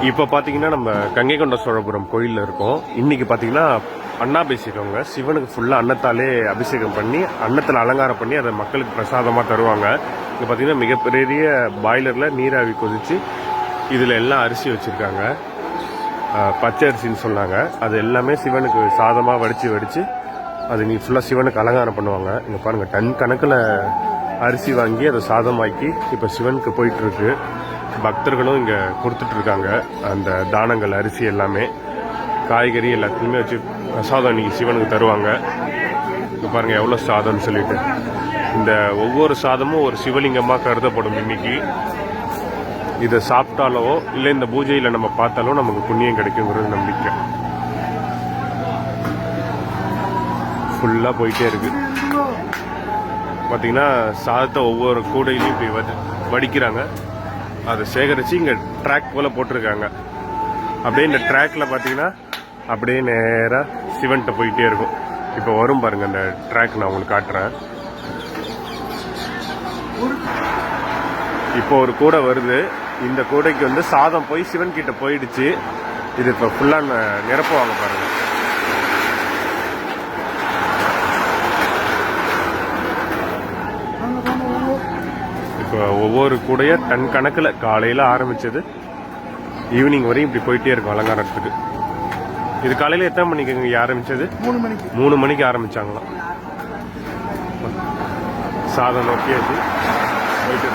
இப்போ பார்த்தீங்கன்னா நம்ம கங்கை கொண்ட சோழபுரம் கோயிலில் இருக்கோம். இன்னைக்கு பார்த்தீங்கன்னா அன்னாபிஷேகங்க. சிவனுக்கு ஃபுல்லாக அன்னத்தாலே அபிஷேகம் பண்ணி அன்னத்தில் அலங்காரம் பண்ணி அதை மக்களுக்கு பிரசாதமாக தருவாங்க. இங்கே பார்த்தீங்கன்னா மிகப்பெரிய பாய்லரில் நீராவி கொதிச்சு இதில் எல்லாம் அரிசி வச்சுருக்காங்க. பச்சை அரிசின்னு சொன்னாங்க. அது எல்லாமே சிவனுக்கு சாதமாக வடித்து அது நீ ஃபுல்லாக சிவனுக்கு அலங்காரம் பண்ணுவாங்க. இங்கே பாருங்கள், டன் கணக்கில் அரிசி வாங்கி அதை சாதமாக்கி இப்போ சிவனுக்கு போயிட்டுருக்கு. பக்தர்களும் இங்கே கொடுத்துட்ருக்காங்க அந்த தானங்கள், அரிசி எல்லாமே, காய்கறி எல்லாத்தையுமே வச்சு பிரசாதம் இன்னைக்கு சிவனுக்கு தருவாங்க. இப்போ பாருங்கள் எவ்வளோ சாதம்னு சொல்லிட்டு. இந்த ஒவ்வொரு சாதமும் ஒரு சிவலிங்கமாக கருதப்படும். இன்னைக்கு இதை சாப்பிட்டாலோ இல்லை இந்த பூஜையில் நம்ம பார்த்தாலும் நமக்கு புண்ணியம் கிடைக்குங்கிறது நம்பிக்கை. ஃபுல்லாக போயிட்டே இருக்கு. பார்த்தீங்கன்னா சாதத்தை ஒவ்வொரு கூடையிலையும் இப்படி வடிக்கிறாங்க. அதை சேகரித்து இங்கே ட்ராக் போல் போட்டிருக்காங்க. அப்படியே இந்த ட்ராக்ல பார்த்தீங்கன்னா அப்படியே நேராக சிவன்கிட்ட போயிட்டே இருக்கும். இப்போ வரும் பாருங்கள் அந்த ட்ராக், நான் உங்களுக்கு காட்டுறேன். இப்போ ஒரு கூடை வருது. இந்த கூடைக்கு வந்து சாதம் போய் சிவன் கிட்ட போயிடுச்சு. இது இப்போ ஃபுல்லாக நிரப்புவாங்க பாருங்கள். இப்போ ஒவ்வொரு கூடைய டன் கணக்கில் காலையில் ஆரம்பிச்சது ஈவினிங் வரையும் இப்படி போயிட்டே இருக்கும் அலங்காரத்துக்கு. இது காலையில் எத்தனை மணிக்கு இங்கே ஆரம்பிச்சது? 3 மணிக்கு ஆரம்பிச்சாங்களாம். சாதம் நோக்கியாச்சு போயிட்டு